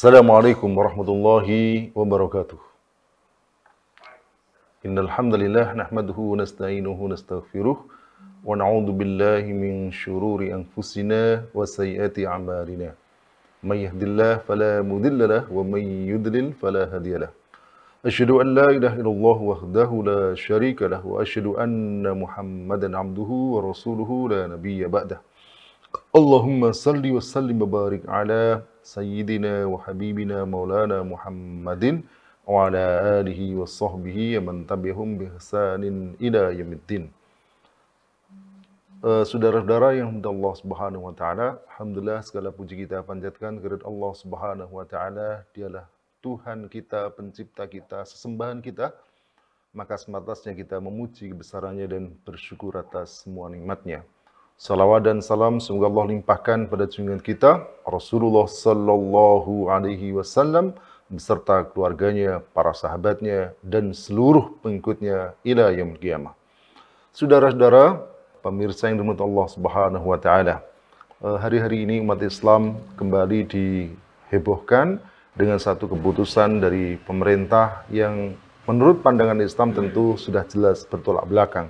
Assalamualaikum warahmatullahi wabarakatuh. Innal hamdalillah nahmaduhu wa nasta'inuhu wa nastaghfiruh wa na'udzu billahi min syururi anfusina wa sayyiati a'malina. May yahdihillahu fala mudilla lahu wa may yudlil fala hadiya lahu. Asyhadu an la ilaha illallah wahdahu la syarika lahu wa asyhadu anna Muhammadan abduhu wa rasuluhu la nabiyya ba'dah. Allahumma salli wa sallim wa barik ala sayyidina wa habibina maulana Muhammadin wa ala alihi wa sahbihi wa man tabi'ahum bi ihsanin ila yaumiddin. Saudara-saudara yang dimuliakan Allah Subhanahu wa taala, alhamdulillah segala puji kita panjatkan kehadirat Allah Subhanahu wa taala. Dialah Tuhan kita, pencipta kita, sesembahan kita. Maka sepantasnya kita memuji kebesarannya dan bersyukur atas semua nikmatnya. Salawat dan salam semoga Allah limpahkan pada junjungan kita Rasulullah sallallahu alaihi wasallam beserta keluarganya, para sahabatnya dan seluruh pengikutnya ila yaumil qiyamah. Saudara-saudara, pemirsa yang dirahmati Allah Subhanahu wa taala. Hari-hari ini umat Islam kembali dihebohkan dengan satu keputusan dari pemerintah yang menurut pandangan Islam tentu sudah jelas bertolak belakang.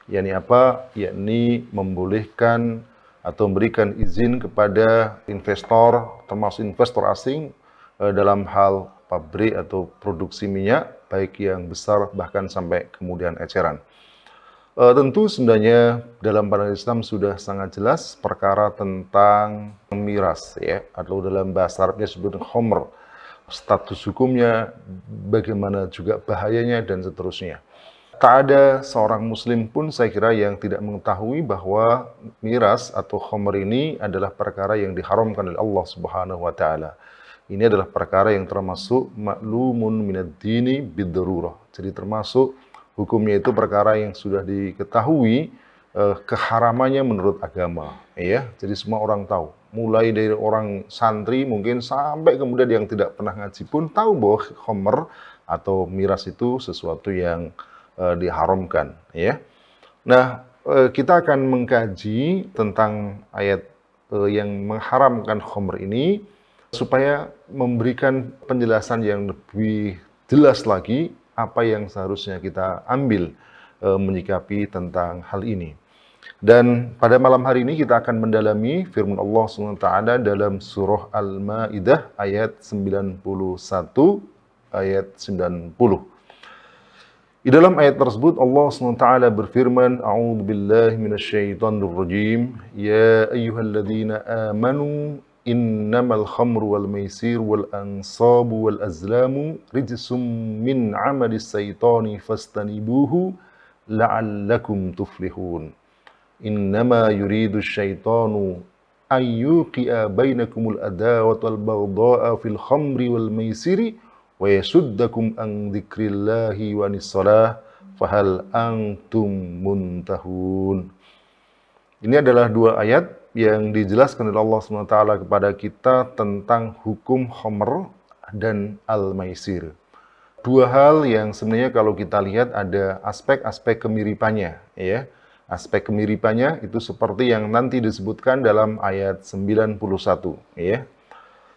Yakni apa? Yakni membolehkan atau memberikan izin kepada investor, termasuk investor asing dalam hal pabrik atau produksi minyak, baik yang besar bahkan sampai kemudian eceran. Tentu sebenarnya dalam pandangan Islam sudah sangat jelas perkara tentang miras, ya, atau dalam bahasa Arabnya disebut khomer, status hukumnya, bagaimana juga bahayanya dan seterusnya. Tak ada seorang muslim pun saya kira yang tidak mengetahui bahwa miras atau khamr ini adalah perkara yang diharamkan oleh Allah Subhanahu wa taala. Ini adalah perkara yang termasuk maklumun minad dini bid-darurah. Jadi termasuk hukumnya itu perkara yang sudah diketahui keharamannya menurut agama, ya. Jadi semua orang tahu. Mulai dari orang santri mungkin sampai kemudian yang tidak pernah ngaji pun tahu bahwa khamr atau miras itu sesuatu yang diharamkan, ya. Nah, kita akan mengkaji tentang ayat yang mengharamkan khamr ini supaya memberikan penjelasan yang lebih jelas lagi apa yang seharusnya kita ambil menyikapi tentang hal ini. Dan pada malam hari ini kita akan mendalami firman Allah SWT dalam surah Al-Maidah ayat 91 ayat 90. Di dalam ayat tersebut Allah SWT berfirman, A'udzu billahi minasyaitonir rajim, ya ayyuhalladzina amanu innamal khamru wal maisir wal ansabu wal azlamu rijsum min 'amalis syaitani fastanibuhu la'allakum tuflihun. Innama yuridu syaitanu ayyuqi'a bainakumul adawata wal baghdha'a fil khamri wal maisiri wa yasuddakum an dzikrillahi wa anis-shalah fahal antum muntahun. Ini adalah dua ayat yang dijelaskan oleh Allah SWT kepada kita tentang hukum khamr dan al-maisir. Dua hal yang sebenarnya kalau kita lihat ada aspek-aspek kemiripannya, ya. Aspek kemiripannya itu seperti yang nanti disebutkan dalam ayat 91, ya.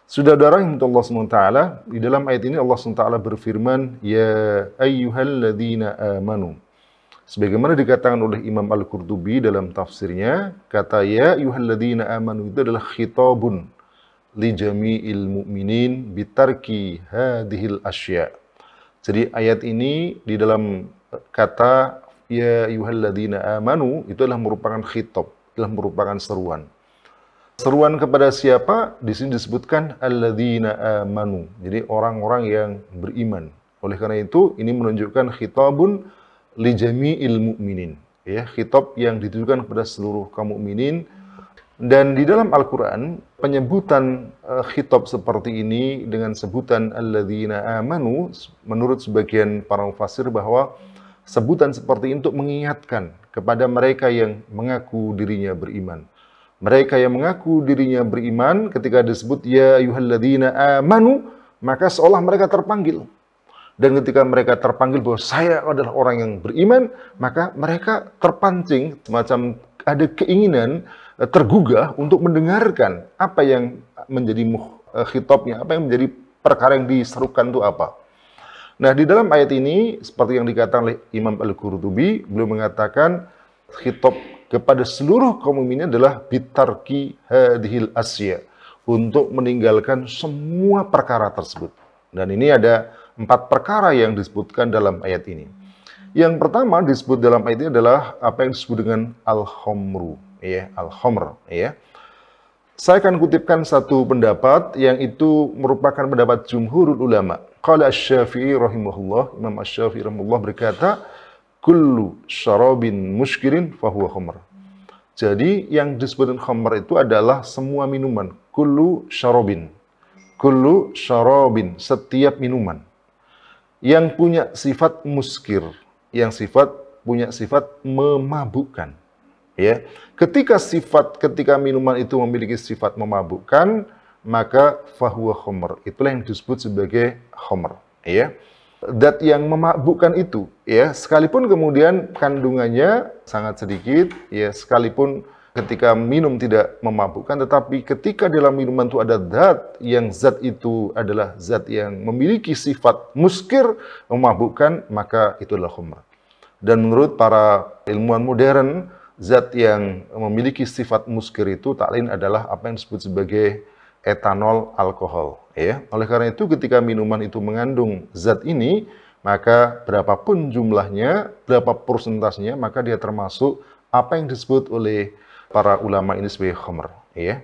Saudara yang Allah SWT, di dalam ayat ini Allah SWT berfirman, ya ayyuhalladzina amanu. Sebagaimana dikatakan oleh Imam Al-Qurtubi dalam tafsirnya, kata ya ayyuhalladzina amanu itu adalah khitabun li jami'il mu'minin bitarki hadhil asya. Jadi ayat ini di dalam kata ya ayyuhalladzina amanu itu adalah merupakan khitab, adalah merupakan seruan. Seruan kepada siapa? Di sini disebutkan alladzina amanu. Jadi orang-orang yang beriman. Oleh karena itu, ini menunjukkan khitabun li jami'il mu'minin. Ya, khitab yang ditujukan kepada seluruh kaum mukminin. Dan di dalam Al-Qur'an, penyebutan khitab seperti ini dengan sebutan alladzina amanu, menurut sebagian para mufassir bahwa sebutan seperti ini untuk mengingatkan kepada mereka yang mengaku dirinya beriman. Mereka yang mengaku dirinya beriman ketika disebut ya ayyuhalladzina amanu, maka seolah mereka terpanggil. Dan ketika mereka terpanggil bahwa saya adalah orang yang beriman, maka mereka terpancing, semacam ada keinginan tergugah untuk mendengarkan apa yang menjadi khitabnya, apa yang menjadi perkara yang diserukan itu apa. Nah, di dalam ayat ini, seperti yang dikatakan oleh Imam Al-Qurtubi, beliau mengatakan khitab kepada seluruh kaum mukminin adalah bitarki hadhil asya, untuk meninggalkan semua perkara tersebut. Dan ini ada 4 perkara yang disebutkan dalam ayat ini. Yang pertama disebut dalam ayat ini adalah apa yang disebut dengan al-khamru, ya, al-khamr, ya. Saya akan kutipkan satu pendapat yang itu merupakan pendapat jumhurul ulama. Qala Asy-Syafi'i rahimahullah, Imam Asy-Syafi'i rahimahullah berkata, kullu syarabin muskirin fahuwa khamr. Jadi yang disebut khamr itu adalah semua minuman. Kullu syarabin. Kullu syarabin, setiap minuman yang punya sifat muskir, yang punya sifat memabukkan. Ya, ketika minuman itu memiliki sifat memabukkan, maka fahuwa khamr. Itulah yang disebut sebagai khamr, ya. Dat yang memabukkan itu, ya, sekalipun kemudian kandungannya sangat sedikit, ya, sekalipun ketika minum tidak memabukkan, tetapi ketika dalam minuman itu ada zat itu adalah zat yang memiliki sifat muskir, memabukkan, maka itu adalah khamr. Dan menurut para ilmuwan modern, zat yang memiliki sifat muskir itu tak lain adalah apa yang disebut sebagai etanol alkohol, ya. Oleh karena itu ketika minuman itu mengandung zat ini, maka berapapun jumlahnya, berapa persentasenya, maka dia termasuk apa yang disebut oleh para ulama ini sebagai khamr, ya.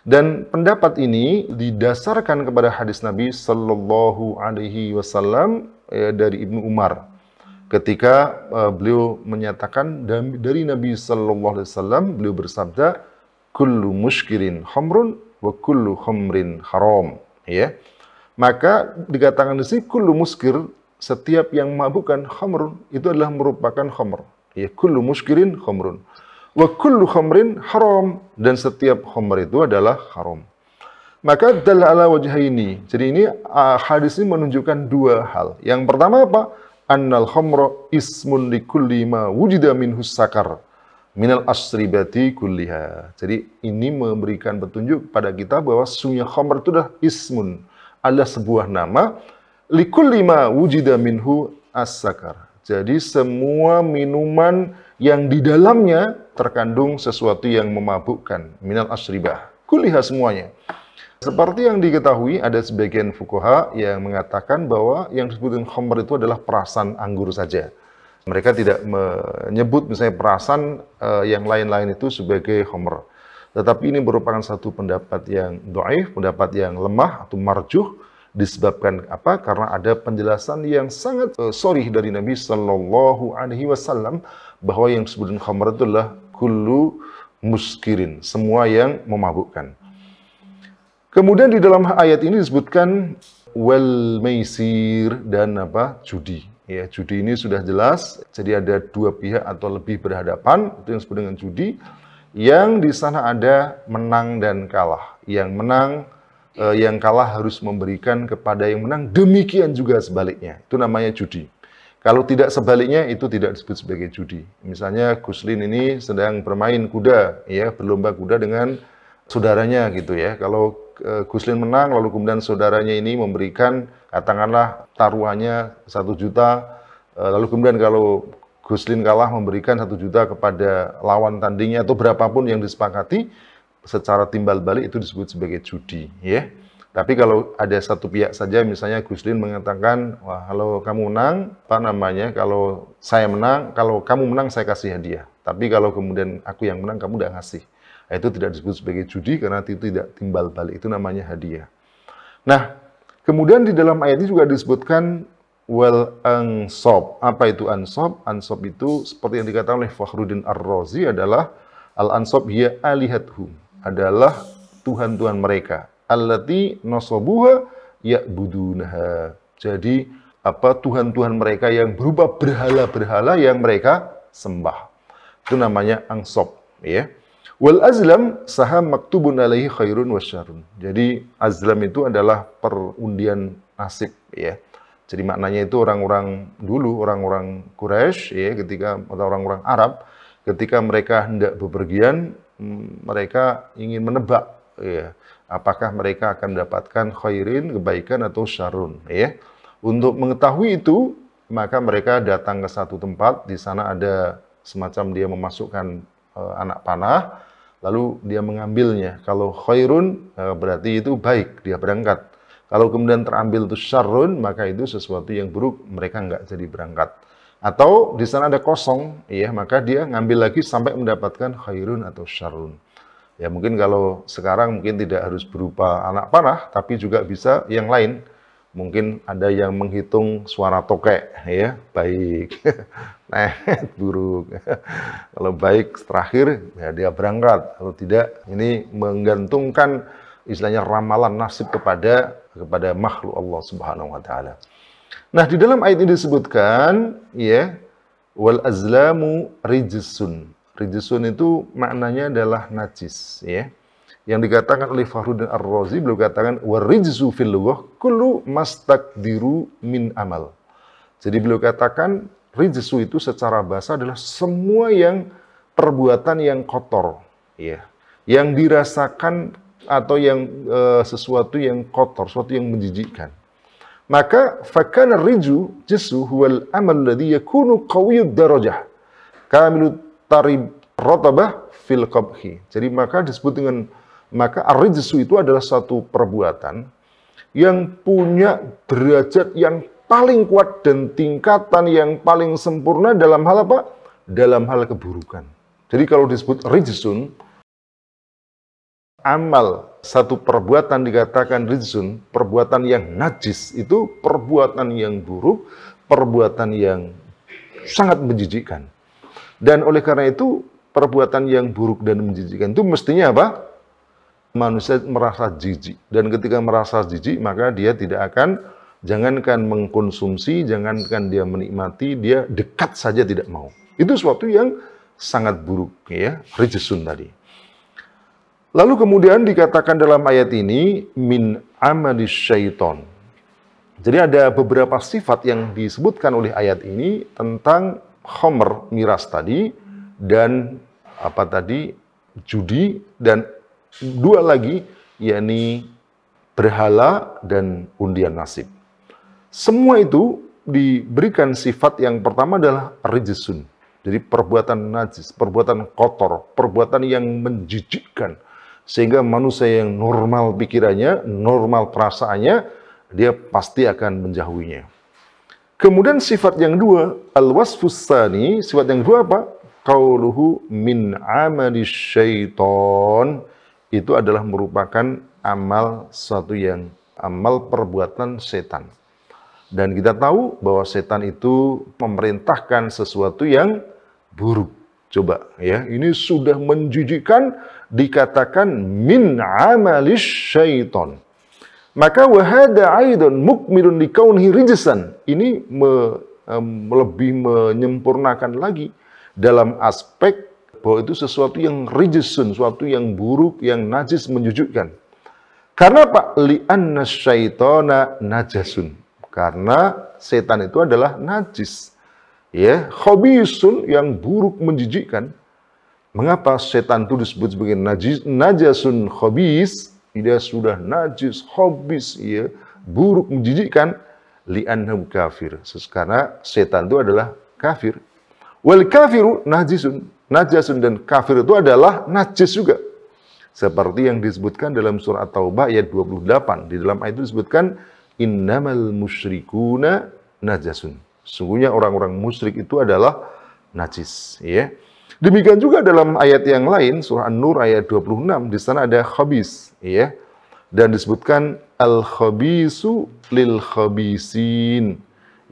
Dan pendapat ini didasarkan kepada hadis Nabi Sallallahu Alaihi Wasallam dari Ibnu Umar. Ketika beliau menyatakan dari Nabi Sallallahu Alaihi Wasallam, beliau bersabda, kullu muskirin khamrun wa kullu khamrin haram. Ya, maka dikatakan di sini kullu muskir, setiap yang memabukkan, khamrun, itu adalah merupakan khamr. Ya, kullu muskirin khamrun wa kullu khamrin haram, dan setiap khamr itu adalah haram. Maka dalla ala wajhaini. Jadi ini hadis ini menunjukkan 2 hal. Yang pertama apa? Annal khamra ismun likulli ma wujida minhu sakar minal asribati kulliha. Jadi ini memberikan petunjuk pada kita bahwa sesungguhnya khamr itu adalah ismun, adalah sebuah nama, likulli ma wujida minhu as-sakar. Jadi semua minuman yang di dalamnya terkandung sesuatu yang memabukkan, minal asribah kulliha, semuanya. Seperti yang diketahui, ada sebagian fuqaha yang mengatakan bahwa yang disebut dengan khamr itu adalah perasan anggur saja. Mereka tidak menyebut misalnya perasan yang lain-lain itu sebagai khamr. Tetapi ini merupakan satu pendapat yang dhaif, pendapat yang lemah atau marjuh, disebabkan apa? Karena ada penjelasan yang sangat sharih dari Nabi Sallallahu Alaihi Wasallam bahwa yang disebut dengan khamr itu adalah kullu muskirin, semua yang memabukkan. Kemudian di dalam ayat ini disebutkan wal maisir, dan apa? Judi. Ya, judi ini sudah jelas. Jadi ada 2 pihak atau lebih berhadapan, itu yang disebut dengan judi. Yang di sana ada menang dan kalah. Yang menang, yang kalah harus memberikan kepada yang menang. Demikian juga sebaliknya. Itu namanya judi. Kalau tidak sebaliknya, itu tidak disebut sebagai judi. Misalnya Guslin ini sedang bermain kuda, ya, berlomba kuda dengan saudaranya gitu ya. Kalau Guslin menang, lalu kemudian saudaranya ini memberikan, katakanlah taruhannya 1 juta, lalu kemudian kalau Guslin kalah memberikan 1 juta kepada lawan tandingnya atau berapapun yang disepakati, secara timbal balik itu disebut sebagai judi, ya. Tapi kalau ada satu pihak saja, misalnya Guslin mengatakan, wah, kalau kamu menang, kalau saya menang, kalau kamu menang saya kasih hadiah. Tapi kalau kemudian aku yang menang, kamu tidak ngasih. Itu tidak disebut sebagai judi karena itu tidak timbal balik, itu namanya hadiah. Nah, kemudian di dalam ayat ini juga disebutkan wal ansab. Apa itu ansab? Ansab itu seperti yang dikatakan oleh Fakhruddin Ar-Razi adalah al-ansab hiya alihathum, adalah tuhan-tuhan mereka. Allati nasabuha ya'budunaha. Jadi apa tuhan-tuhan mereka yang berupa berhala-berhala yang mereka sembah. Itu namanya ansab, ya. Wal azlam saham maktubun alaihi khairun wasyarrun. Jadi azlam itu adalah perundian nasib, ya. Jadi maknanya itu orang-orang dulu, orang-orang Quraisy, ya, atau orang-orang Arab, ketika mereka hendak bepergian, mereka ingin menebak ya, apakah mereka akan mendapatkan khairin, kebaikan atau syarrun, ya. Untuk mengetahui itu, maka mereka datang ke satu tempat, di sana ada semacam dia memasukkan anak panah, lalu dia mengambilnya. Kalau khairun, berarti itu baik, dia berangkat. Kalau kemudian terambil itu syarrun, maka itu sesuatu yang buruk, mereka nggak jadi berangkat. Atau di sana ada kosong, ya, maka dia ngambil lagi sampai mendapatkan khairun atau syarrun. Ya, mungkin kalau sekarang mungkin tidak harus berupa anak panah, tapi juga bisa yang lain. Mungkin ada yang menghitung suara tokek, ya, baik, nah, buruk. Kalau baik terakhir, ya dia berangkat. Kalau tidak, ini menggantungkan istilahnya ramalan nasib kepada makhluk Allah Subhanahu wa taala. Nah, di dalam ayat ini disebutkan, ya, wal azlamu rijsun. Rijsun itu maknanya adalah najis, ya. Yang dikatakan oleh Fakhruddin Ar-Razi, beliau katakan warijsu fil lughah kullu mastaqdiru min amal. Jadi beliau katakan rijsu itu secara bahasa adalah semua yang perbuatan yang kotor, ya. Yang dirasakan atau yang sesuatu yang kotor, sesuatu yang menjijikkan. Maka fakana rijsu huwal amal alladhi yakunu qawiyud darajah kamilut tarib ratabah fil qabhi. Jadi maka disebut dengan maka ar-rijsu itu adalah satu perbuatan yang punya derajat yang paling kuat dan tingkatan yang paling sempurna dalam hal apa? Dalam hal keburukan. Jadi kalau disebut rijsun, amal satu perbuatan dikatakan rijsun, perbuatan yang najis, itu perbuatan yang buruk, perbuatan yang sangat menjijikkan. Dan oleh karena itu, perbuatan yang buruk dan menjijikkan itu mestinya apa? Manusia merasa jijik. Dan ketika merasa jijik, maka dia tidak akan, jangankan mengkonsumsi, jangankan dia menikmati, dia dekat saja tidak mau. Itu sesuatu yang sangat buruk, ya, rijsun tadi. Lalu kemudian dikatakan dalam ayat ini min amalis syaiton. Jadi ada beberapa sifat yang disebutkan oleh ayat ini tentang khamr, miras tadi, dan apa tadi, judi, dan dua lagi, yakni berhala dan undian nasib. Semua itu diberikan sifat yang pertama adalah rijsun. Jadi perbuatan najis, perbuatan kotor, perbuatan yang menjijikkan. Sehingga manusia yang normal pikirannya, normal perasaannya, dia pasti akan menjauhinya. Kemudian sifat yang dua, al-wasfus tsani, sifat yang dua apa? Qauluhu min amalis syaiton. Itu adalah merupakan amal suatu yang amal perbuatan setan. Dan kita tahu bahwa setan itu memerintahkan sesuatu yang buruk. Coba ya, ini sudah menjijikkan, dikatakan min amalis syaiton. Maka wahada aidan mukmilun likaunhi rijsan. Ini lebih menyempurnakan lagi dalam aspek bahwa itu sesuatu yang rijsun, sesuatu yang buruk, yang najis, menjujukkan. Karena apa? Li'anna syaitona najasun. Karena setan itu adalah najis. Ya, khabisun, yang buruk, menjijikkan. Mengapa setan itu disebut sebagai najasun khabis? Dia sudah najis, khabis, ya, buruk, menjijikkan. Li'annahu kafir. Karena setan itu adalah kafir. Wal kafiru najasun, dan kafir itu adalah najis juga. Seperti yang disebutkan dalam surah At-Taubah ayat 28. Di dalam ayat itu disebutkan innamal musyrikuna najasun. Sungguhnya orang-orang musyrik itu adalah najis, ya. Demikian juga dalam ayat yang lain, surah An-Nur ayat 26, di sana ada khabis, ya. Dan disebutkan al-khabisu lil khabisin.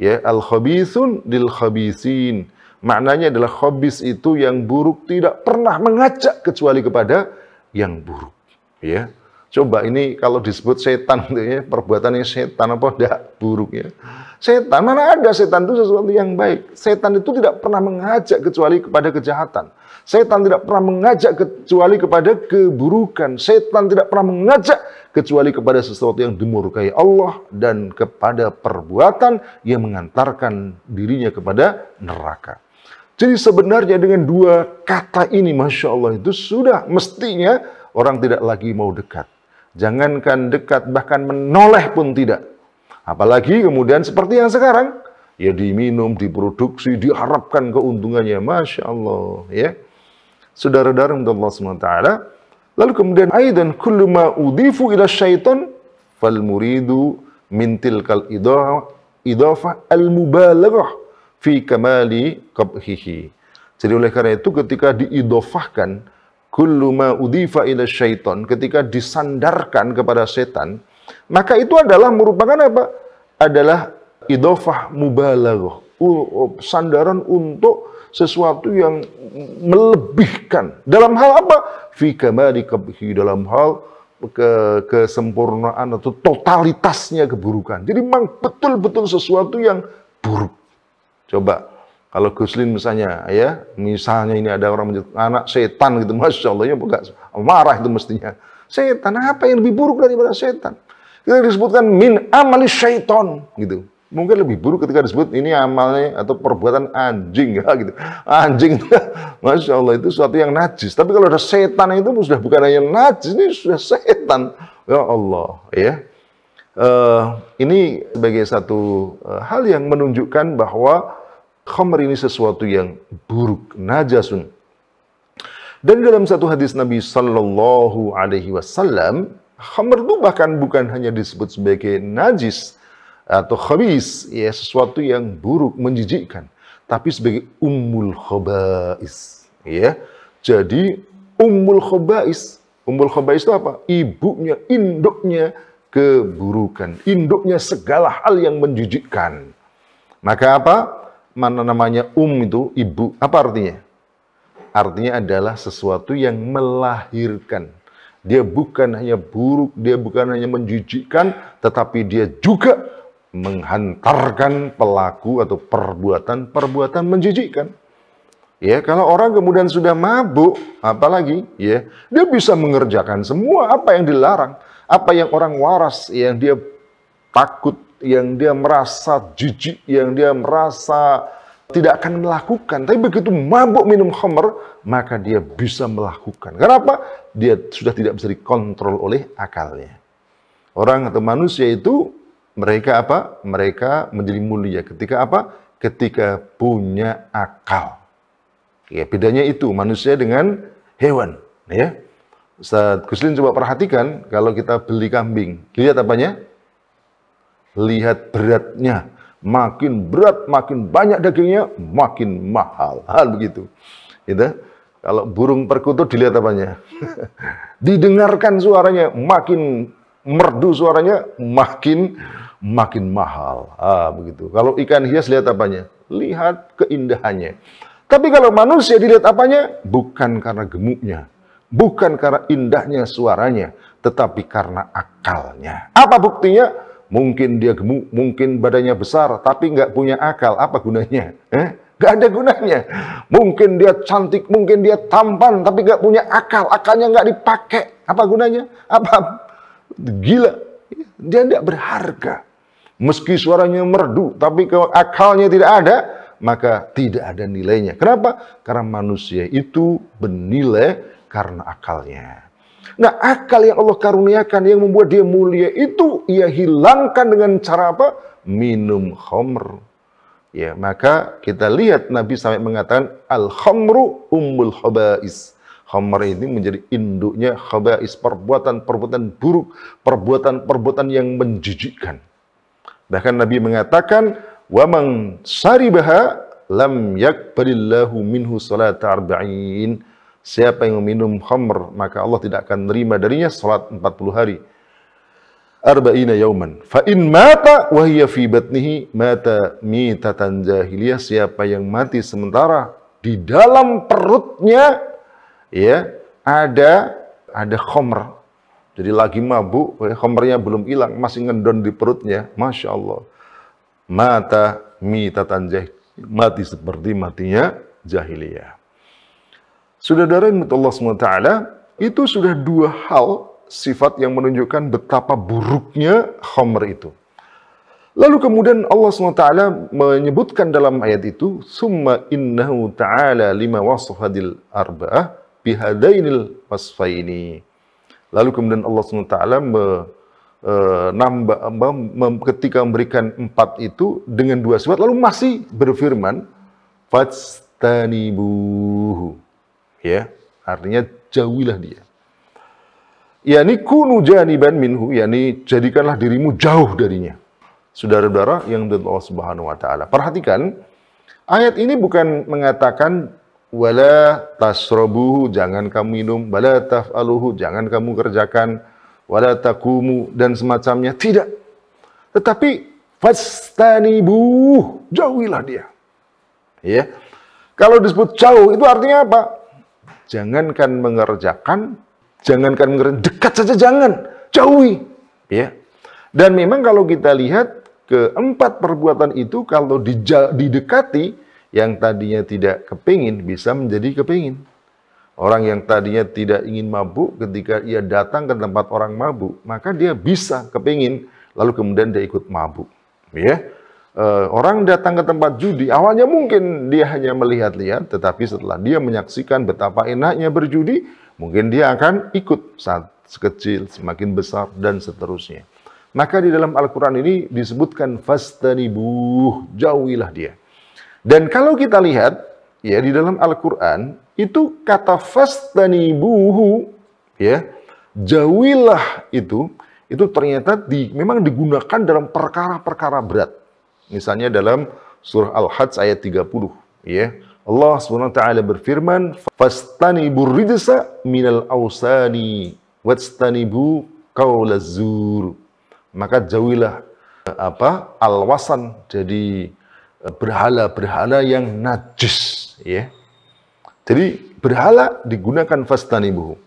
Ya, al-khabisun lil khabisin. Maknanya adalah khabis itu yang buruk, tidak pernah mengajak kecuali kepada yang buruk, ya. Coba ini kalau disebut setan, ya, perbuatannya setan apa enggak buruk, ya. Setan, mana ada setan itu sesuatu yang baik. Setan itu tidak pernah mengajak kecuali kepada kejahatan. Setan tidak pernah mengajak kecuali kepada keburukan. Setan tidak pernah mengajak kecuali kepada sesuatu yang dimurkai Allah dan kepada perbuatan yang mengantarkan dirinya kepada neraka. Jadi sebenarnya dengan dua kata ini, Masya Allah, itu sudah mestinya orang tidak lagi mau dekat. Jangankan dekat, bahkan menoleh pun tidak. Apalagi kemudian seperti yang sekarang, ya diminum, diproduksi, diharapkan keuntungannya. Masya Allah. Ya. Saudara-saudara Allah SWT. Lalu kemudian, aidan kullu ma udifu ila syaitan, fal muridu min tilkal idafah al-mubalaghah fi kamali qabhihi. Jadi oleh karena itu ketika diidofahkan kullu ma udifa ila syaitan, ketika disandarkan kepada setan, maka itu adalah merupakan apa? Adalah idofah mubalaghah, sandaran untuk sesuatu yang melebihkan. Dalam hal apa? Fi kamali qabhi, dalam hal kesempurnaan atau totalitasnya keburukan. Jadi memang betul-betul sesuatu yang buruk. Coba kalau Guslin misalnya, ya, misalnya ini ada orang menyebut anak setan gitu, Masya Allah, ya bukan marah itu mestinya. Setan, apa yang lebih buruk daripada setan? Kita disebutkan min amali syaiton gitu. Mungkin lebih buruk ketika disebut ini amalnya atau perbuatan anjing, ya, gitu. Anjing itu, Masya Allah, itu sesuatu yang najis. Tapi kalau ada setan itu sudah bukan hanya najis, ini sudah setan. Ya Allah, ya. Ini sebagai satu hal yang menunjukkan bahwa khamr ini sesuatu yang buruk, najasun. Dan dalam satu hadis Nabi Sallallahu Alaihi Wasallam, khamr itu bahkan bukan hanya disebut sebagai najis atau khabis, ya, sesuatu yang buruk, menjijikkan, tapi sebagai ummul khabais, ya. Jadi ummul khabais itu apa? Ibunya, induknya keburukan, induknya segala hal yang menjijikkan. Maka apa? Mana namanya itu ibu, apa artinya? Artinya adalah sesuatu yang melahirkan. Dia bukan hanya buruk, dia bukan hanya menjijikkan, tetapi dia juga menghantarkan pelaku atau perbuatan menjijikkan. Ya, kalau orang kemudian sudah mabuk, apalagi, ya, dia bisa mengerjakan semua apa yang dilarang, apa yang orang waras, yang dia takut, yang dia merasa jijik, yang dia merasa tidak akan melakukan. Tapi begitu mabuk minum khamr, maka dia bisa melakukan. Kenapa? Dia sudah tidak bisa dikontrol oleh akalnya. Orang atau manusia itu, mereka apa? Mereka menjadi mulia ketika apa? Ketika punya akal. Ya, bedanya itu manusia dengan hewan. Ya. Ustaz Guslin coba perhatikan, kalau kita beli kambing, lihat apanya? Lihat beratnya, makin berat, makin banyak dagingnya, makin mahal. Hal begitu. Gitu. Kalau burung perkutut dilihat apanya? Didengarkan suaranya, makin merdu suaranya, makin mahal. Begitu. Kalau ikan hias lihat apanya? Lihat keindahannya. Tapi kalau manusia dilihat apanya? Bukan karena gemuknya, bukan karena indahnya suaranya, tetapi karena akalnya. Apa buktinya? Mungkin dia gemuk, mungkin badannya besar, tapi nggak punya akal. Apa gunanya? Nggak ada gunanya. Mungkin dia cantik, mungkin dia tampan, tapi nggak punya akal. Akalnya nggak dipakai. Apa gunanya? Apa? Gila. Dia nggak berharga. Meski suaranya merdu, tapi kalau akalnya tidak ada, maka tidak ada nilainya. Kenapa? Karena manusia itu bernilai karena akalnya. Nah, akal yang Allah karuniakan yang membuat dia mulia itu ia hilangkan dengan cara apa? Minum khamr. Ya, maka kita lihat Nabi sampai mengatakan al-khamru ummul khabais. Khamr ini menjadi induknya khabais, perbuatan-perbuatan buruk, perbuatan-perbuatan yang menjijikkan. Bahkan Nabi mengatakan wa man saribaha lam yakbalillahu minhu salata arba'in. Siapa yang meminum khamr, maka Allah tidak akan menerima darinya salat 40 hari. Arba'ina yauman. Fa in mata wa hiya fi batnihi mata mitatan jahiliyah. Siapa yang mati sementara di dalam perutnya, ya, ada khamr. Jadi lagi mabuk, khamrnya belum hilang, masih ngendon di perutnya. Masya Allah. Mata mitatan jahiliyah. Mati seperti matinya jahiliyah. Saudara Allah SWT, itu sudah dua hal sifat yang menunjukkan betapa buruknya khamr itu. Lalu kemudian Allah SWT menyebutkan dalam ayat itu, summa innahu ta'ala lima wasfadil arba'ah bihadainil wasfaini. Lalu kemudian Allah SWT ketika memberikan 4 itu dengan 2 sifat, lalu masih berfirman, fastanibuhu. Ya, artinya jauhilah dia. Yani kunu janiban minhu, yani jadikanlah dirimu jauh darinya. Saudara-saudara yang dari Allah Subhanahu wa taala. Perhatikan, ayat ini bukan mengatakan wala tasrabuhu, jangan kamu minum, wala taf'aluhu, jangan kamu kerjakan, wala taqumu dan semacamnya. Tidak. Tetapi fastanibuh, jauhilah dia. Ya. Kalau disebut jauh itu artinya apa? Jangankan mengerjakan, dekat saja jangan, jauhi. Ya. Dan memang kalau kita lihat keempat perbuatan itu kalau didekati, yang tadinya tidak kepingin bisa menjadi kepingin. Orang yang tadinya tidak ingin mabuk, ketika ia datang ke tempat orang mabuk, maka dia bisa kepingin, lalu kemudian dia ikut mabuk. Ya. Orang datang ke tempat judi, awalnya mungkin dia hanya melihat-lihat, tetapi setelah dia menyaksikan betapa enaknya berjudi, mungkin dia akan ikut saat sekecil, semakin besar, dan seterusnya. Maka di dalam Al-Quran ini disebutkan fastanibuh, jauhilah dia. Dan kalau kita lihat, ya di dalam Al-Quran, itu kata fastanibuhu, ya, jauhilah itu ternyata memang digunakan dalam perkara-perkara berat. Misalnya dalam surah Al-Hajj ayat 30, ya. Allah SWT berfirman, "Fastanibur rijsa minal awsani wastanibu qaulaz zur." Maka jauhilah alwasan, jadi berhala-berhala yang najis, ya. Jadi berhala digunakan fastanibuhu.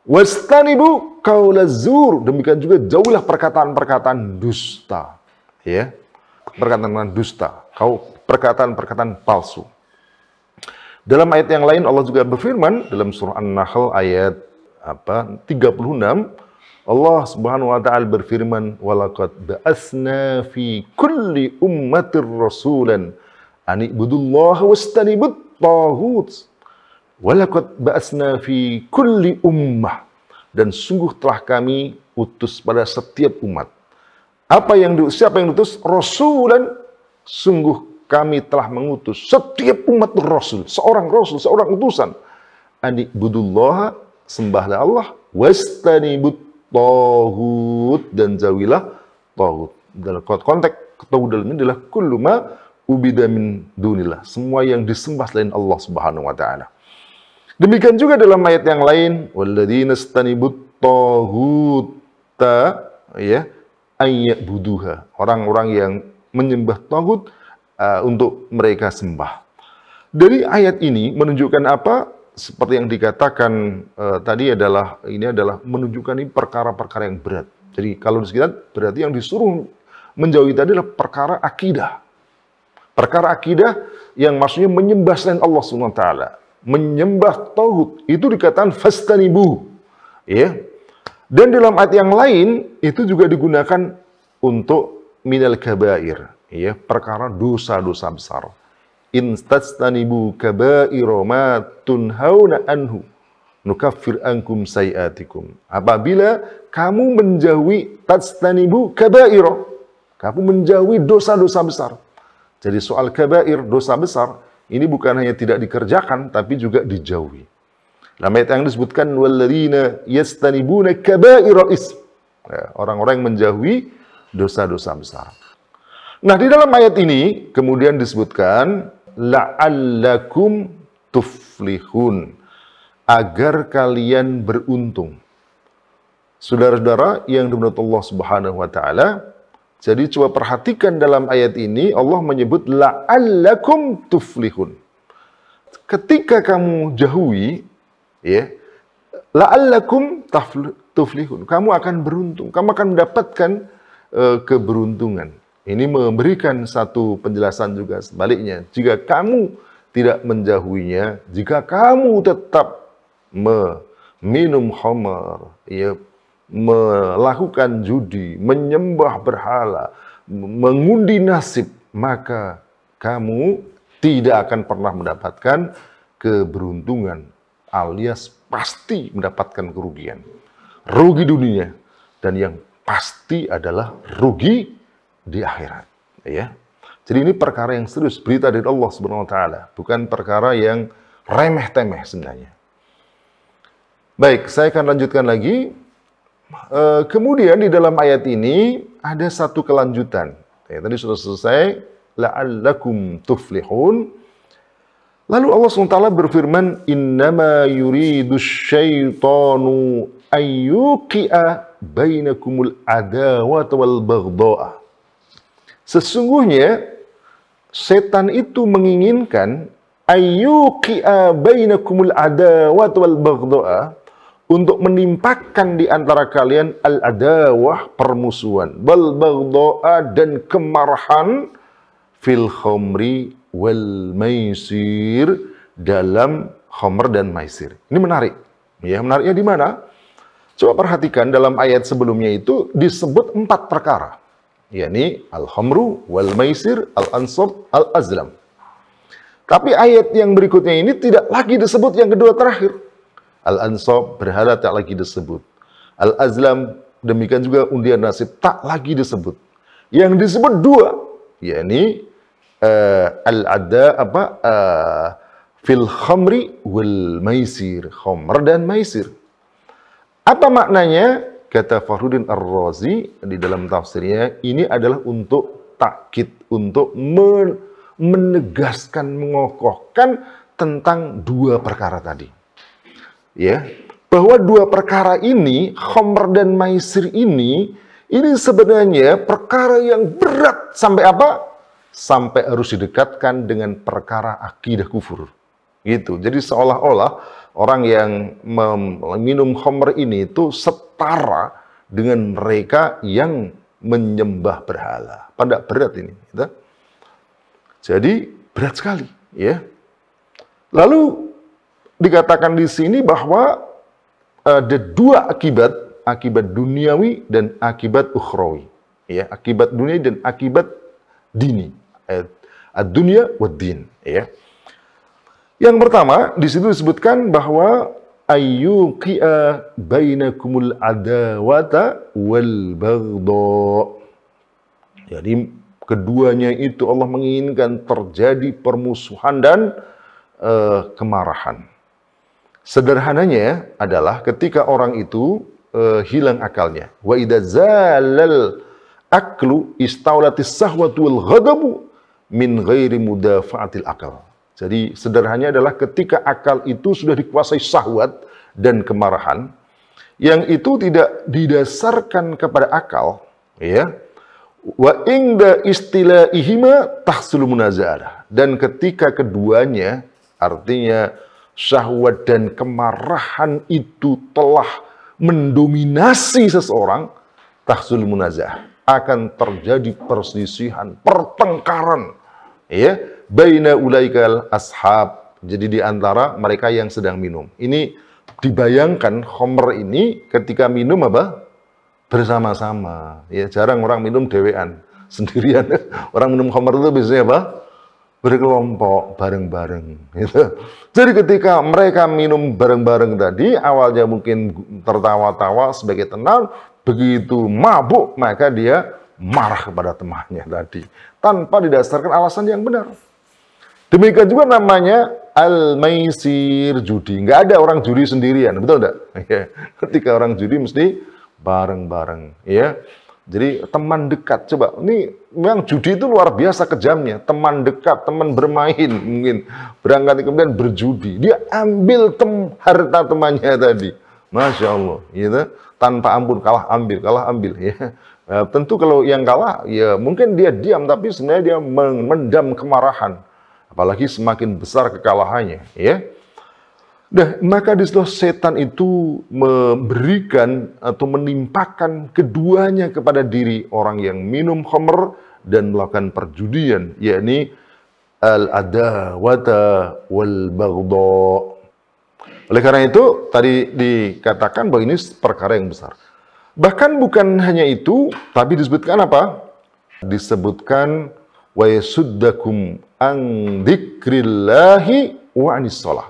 Wastanibu qaulaz zur, demikian juga jauhilah perkataan-perkataan dusta, ya. Perkataan dusta, perkataan-perkataan palsu. Dalam ayat yang lain Allah juga berfirman dalam surah An-Nahl ayat 36, Allah Subhanahu wa taala berfirman, "Walaqad ba'atsna fi kulli ummatir rasulan an ibudullaha wastanibut taghut." Walaqad ba'atsna fi kulli ummah, dan sungguh telah kami utus pada setiap umat. Siapa yang diutus? Rasulan, sungguh kami telah mengutus setiap umat rasul, seorang utusan. An ibudullaha, sembahlah Allah, wastanibut taghut, dan jauhilah taghut. Dalam konteks taghut dalam ini adalah kullu ma ubida min dunillah, semua yang disembah selain Allah Subhanahu wa taala. Demikian juga dalam ayat yang lain, walladzina istanibut taghuta, ya, ayyabuduha, orang-orang yang menyembah taghut untuk mereka sembah. Dari ayat ini menunjukkan apa? Seperti yang dikatakan tadi ini adalah menunjukkan ini perkara-perkara yang berat. Jadi kalau dilihat berarti yang disuruh menjauhi tadi adalah perkara akidah. Perkara akidah yang maksudnya menyembah selain Allah SWT, menyembah taghut, itu dikatakan fastanibu. Ya. Dan dalam ayat yang lain itu juga digunakan untuk minal kabair, ya, perkara dosa-dosa besar. In tastanibu kaba'ira ma tunhauna anhu nukaffir ankum sayiatikum. Apabila kamu menjauhi tastanibu kaba'ira, kamu menjauhi dosa-dosa besar. Jadi soal kabair, dosa besar, ini bukan hanya tidak dikerjakan, tapi juga dijauhi. Dalam ayat yang disebutkan walladzina yastanibuna kaba'ira ism, orang-orang yang menjauhi dosa-dosa besar. Nah, di dalam ayat ini kemudian disebutkan la'allakum tuflihun, agar kalian beruntung. Saudara-saudara yang dimuliakan Allah Subhanahu wa taala, jadi coba perhatikan dalam ayat ini Allah menyebut la'allakum tuflihun. Ketika kamu jauhi, ya, la'allakum tuflihun, kamu akan beruntung, kamu akan mendapatkan keberuntungan. Ini memberikan satu penjelasan juga sebaliknya. Jika kamu tidak menjauhinya, jika kamu tetap meminum khamar, ya, melakukan judi, menyembah berhala, mengundi nasib, maka kamu tidak akan pernah mendapatkan keberuntungan, alias pasti mendapatkan kerugian. rugi dunia, dan yang pasti adalah rugi di akhirat. Ya. Jadi ini perkara yang serius, berita dari Allah Subhanahu wa taala, bukan perkara yang remeh-temeh sebenarnya. Baik, saya akan lanjutkan lagi. Kemudian di dalam ayat ini ada satu kelanjutan. Ya, tadi sudah selesai, la'allakum tuflihun. Lalu Allah SWT berfirman, innama yuridus syaitanu ayyuqi'a bainakumul adawata wal baghdha'a. Sesungguhnya setan itu menginginkan ayyuqi'a bainakumul adawata wal baghdha'a, untuk menimpakan di antara kalian al-adawah, permusuhan, wal baghdha'a, dan kemarahan, fil khamri wal maisir, dalam khamr dan maisir. Ini menarik. Ya, menariknya di mana? Coba perhatikan dalam ayat sebelumnya itu disebut 4 perkara. Yakni al-khamru wal maisir, al-ansab, al-azlam. Tapi ayat yang berikutnya ini tidak lagi disebut yang kedua terakhir. Al-ansab, berhala, tak lagi disebut. Al-azlam, demikian juga undian nasib, tak lagi disebut. Yang disebut 2, yakni fil khamri wal maisir, khamr dan maisir. Apa maknanya? Kata Fakhruddin Ar-Razi di dalam tafsirnya, ini adalah untuk takkid, untuk menegaskan, mengokohkan tentang 2 perkara tadi. Ya, bahwa 2 perkara ini, khamr dan maisir ini sebenarnya perkara yang berat sampai apa? Sampai harus didekatkan dengan perkara akidah kufur. Gitu. Jadi seolah-olah orang yang minum khamr ini itu setara dengan mereka yang menyembah berhala. Pada berat ini. Gitu. Jadi berat sekali. Ya. Lalu dikatakan di sini bahwa ada 2 akibat, akibat duniawi dan akibat ukhrawi. Ya, akibat dunia dan akibat dini. Ad-dunya wad-din. Ya. Yang pertama, di situ disebutkan bahwa ayyuqi'a bainakumul adawata wal baghdha. Jadi keduanya itu Allah menginginkan terjadi permusuhan dan kemarahan. Sederhananya adalah ketika orang itu hilang akalnya. Wa idza zalal aklu istawlatis sahwatu wal ghadabu min ghairi mudafa'atil akal. Jadi sederhananya adalah ketika akal itu sudah dikuasai syahwat dan kemarahan, yang itu tidak didasarkan kepada akal, ya. Wa inda istilaihima tahsul munaza'ah. Dan ketika keduanya, artinya syahwat dan kemarahan itu telah mendominasi seseorang, tahsul munaza'ah, akan terjadi perselisihan, pertengkaran, ya, baina ulaikal ashab. Jadi di antara mereka yang sedang minum. Ini dibayangkan khamr ini ketika minum apa? Bersama-sama. Ya, jarang orang minum dewean, sendirian. Orang minum khamr itu biasanya apa? Berkelompok, bareng-bareng. Gitu. Jadi ketika mereka minum bareng-bareng tadi, awalnya mungkin tertawa-tawa sebagai tenang, begitu mabuk, maka dia marah kepada temannya tadi. Tanpa didasarkan alasan yang benar. Demikian juga namanya al-maisir, judi. Nggak ada orang judi sendirian, betul nggak? Ketika orang judi mesti bareng-bareng. Ya. Jadi teman dekat, coba. Ini memang judi itu luar biasa kejamnya. Teman dekat, teman bermain mungkin. Berangkat kemudian berjudi. Dia ambil harta temannya tadi. Masya Allah. Gitu. Tanpa ampun, kalah ambil. Ya. Tentu kalau yang kalah, ya mungkin dia diam, tapi sebenarnya dia mendam kemarahan. Apalagi semakin besar kekalahannya, ya. Nah, maka di situ setan itu memberikan atau menimpakan keduanya kepada diri orang yang minum khamr dan melakukan perjudian, yakni al-adawata wal baghdha. Oleh karena itu, tadi dikatakan bahwa ini perkara yang besar. Bahkan bukan hanya itu, tapi disebutkan apa? Disebutkan wa yasuddakum an dzikrillahi wa anis shalah.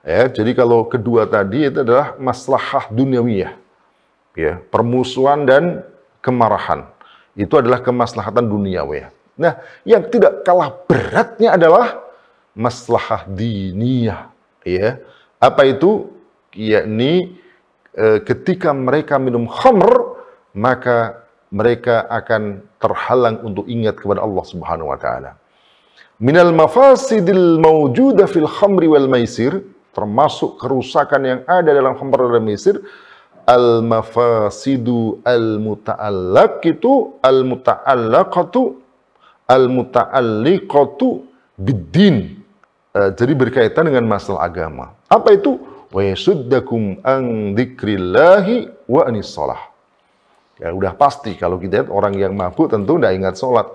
Ya, jadi kalau kedua tadi itu adalah maslahah dunyawiyah, ya, permusuhan dan kemarahan. Itu adalah kemaslahatan duniawi. Nah, yang tidak kalah beratnya adalah maslahah diniyah, ya. Apa itu? Yakni ketika mereka minum khamr, maka mereka akan terhalang untuk ingat kepada Allah Subhanahu wa taala. Minal mafasidil mawjudah fil khamri wal maisir, termasuk kerusakan yang ada dalam khamr dan maisir, al-mafasidu al-muta'allaqatu al-muta'alliqatu bid-din. Jadi berkaitan dengan masalah agama. Apa itu? Wa yasuddakum an dzikrillahi wa anis shalah. Ya udah pasti kalau kita lihat orang yang mabuk tentu tidak ingat sholat.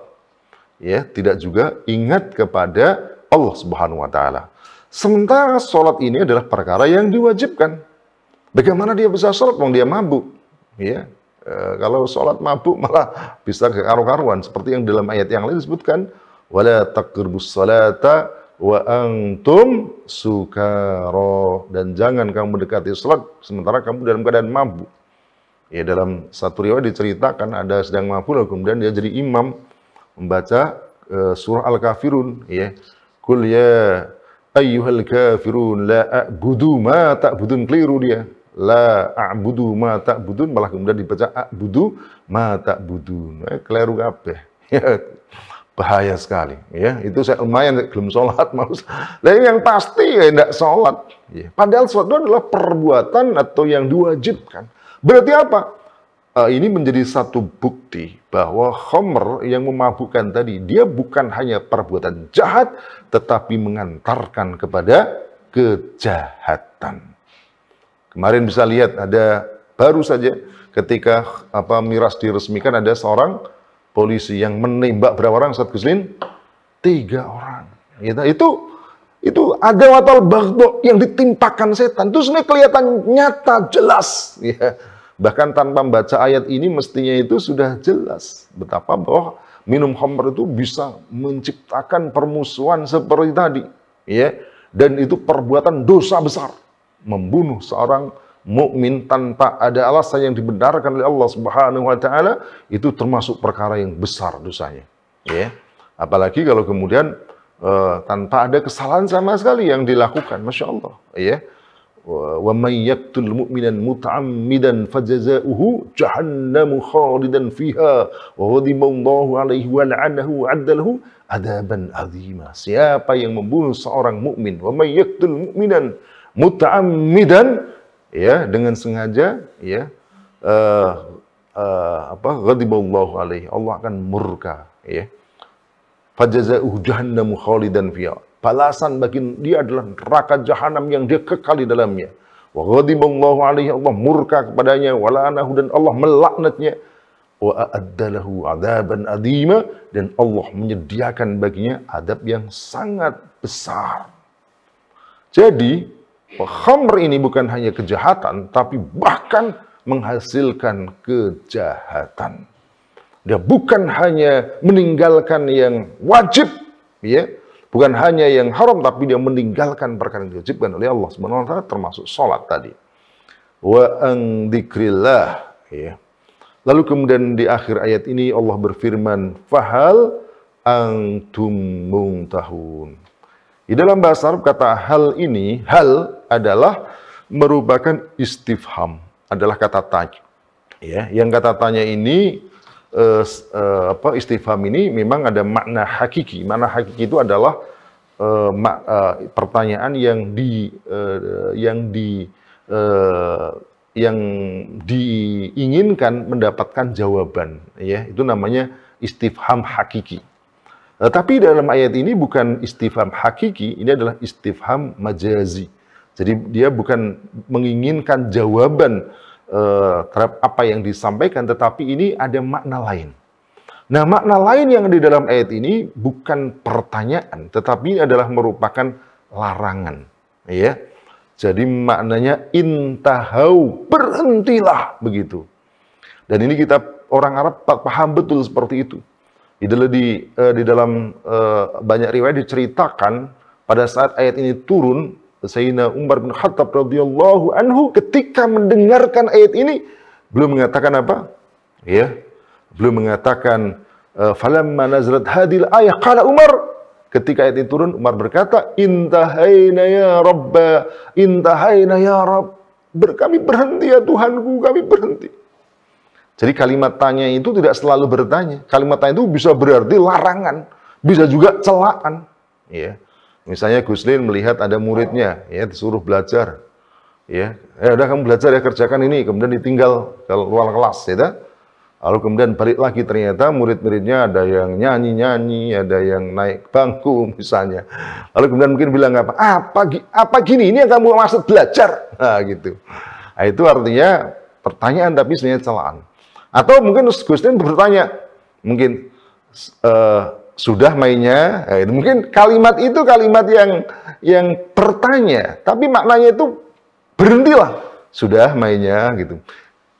Ya, tidak juga ingat kepada Allah Subhanahu wa taala. Sementara sholat ini adalah perkara yang diwajibkan. Bagaimana dia bisa sholat wong dia mabuk? Ya, kalau sholat mabuk malah bisa kekaru-karuan seperti yang dalam ayat yang lain disebutkan, wala taqrabus salata wa antum sukara, dan jangan kamu mendekati sholat sementara kamu dalam keadaan mabuk. Ya, dalam satu riwayat diceritakan ada sedang mabuk lalu kemudian dia jadi imam membaca surah Al-Kafirun, ya. Qul ya ayyuhal kafirun la a'budu ma ta'budun, keliru dia. La a'budu ma ta'budun, malah kemudian dibaca a'budu ma ta'budun. Keliru kabeh. Ya, bahaya sekali, ya. Itu saya lumayan belum sholat maus. Lah yang pasti ya tidak sholat. Ya. Padahal sholat itu adalah perbuatan atau yang diwajibkan. Berarti apa? Ini menjadi satu bukti bahwa khamr yang memabukkan tadi, dia bukan hanya perbuatan jahat, tetapi mengantarkan kepada kejahatan. Kemarin bisa lihat ada baru saja ketika miras diresmikan, ada seorang polisi yang menembak berapa orang saat Guslin? 3 orang. Itu ada watal baghdho yang ditimpakan setan. Itu sebenarnya kelihatan nyata, jelas. Ya. Bahkan tanpa membaca ayat ini mestinya itu sudah jelas betapa bahwa minum khamr itu bisa menciptakan permusuhan seperti tadi, ya. Dan itu perbuatan dosa besar. Membunuh seorang mukmin tanpa ada alasan yang dibenarkan oleh Allah Subhanahu wa taala itu termasuk perkara yang besar dosanya, ya. Apalagi kalau kemudian tanpa ada kesalahan sama sekali yang dilakukan, Masya Allah, ya. Wa may yaqtul mu'minan muta'ammidan fajaza'uhu jahannamu khalidan fiha wa ghadiballahu 'alaihi wa la'anahu 'addalahu adaban 'azima. Siapa yang membunuh seorang mukmin, wa may yaqtul mu'minan muta'ammidan, ya, dengan sengaja, ya, ghadiballahu 'alaihi, Allah akan murka, ya. Fajaza'uhu jahannamu khalidan fiha. Balasan bagi dia adalah neraka jahanam yang dia kekal di dalamnya. Wa ghadiballahu 'alaihi, Allah murka kepadanya, wa la'anahu, dan Allah melaknatnya. Wa a'addalahu 'adaban 'azima, dan Allah menyediakan baginya adab yang sangat besar. Jadi, khamr ini bukan hanya kejahatan, tapi bahkan menghasilkan kejahatan. Dia bukan hanya meninggalkan yang wajib, ya. Bukan hanya yang haram, tapi dia meninggalkan perkara yang diwajibkan oleh Allah Subhanahu wa taala, termasuk sholat tadi. Wa an dzikrillah, ya. Lalu kemudian di akhir ayat ini Allah berfirman, fahal antum muntahun. Di dalam bahasa Arab kata hal ini, hal adalah merupakan istifham, adalah kata tanya. Ya, yang kata tanya ini istifham ini memang ada makna hakiki. Makna hakiki itu adalah pertanyaan yang diinginkan mendapatkan jawaban, ya. Itu namanya istifham hakiki. Tapi dalam ayat ini bukan istifham hakiki, ini adalah istifham majazi. Jadi dia bukan menginginkan jawaban terhadap apa yang disampaikan, tetapi ini ada makna lain. Nah, makna lain yang di dalam ayat ini bukan pertanyaan, tetapi ini adalah merupakan larangan, ya. Jadi maknanya intahau, berhentilah, begitu. Dan ini kita orang Arab paham betul seperti itu. Di dalam banyak riwayat diceritakan pada saat ayat ini turun, Sayyidina Umar bin Khattab radhiyallahu anhu ketika mendengarkan ayat ini, Belum mengatakan apa? Ya, belum mengatakan falamma nazalat hadil ayah qala Umar. Ketika ayat itu turun, Umar berkata, intahaina ya Rabba, intahaina ya Rabb. Kami berhenti ya Tuhanku, kami berhenti. Jadi kalimat tanya itu tidak selalu bertanya. Kalimat tanya itu bisa berarti larangan, bisa juga celaan. Ya. Misalnya Gus Lin melihat ada muridnya, ya disuruh belajar. Ya, udah kamu belajar ya, kerjakan ini, kemudian ditinggal ke luar kelas, ya. Lalu kemudian balik lagi, ternyata murid-muridnya ada yang nyanyi-nyanyi, ada yang naik bangku misalnya. Lalu kemudian mungkin bilang apa gini, ini yang kamu maksud belajar? Nah gitu. Nah, itu artinya pertanyaan tapi sebenarnya celaan. Atau mungkin Gus Lin bertanya, mungkin sudah mainnya, nah, itu mungkin kalimat itu kalimat yang bertanya, tapi maknanya itu berhentilah, sudah mainnya gitu.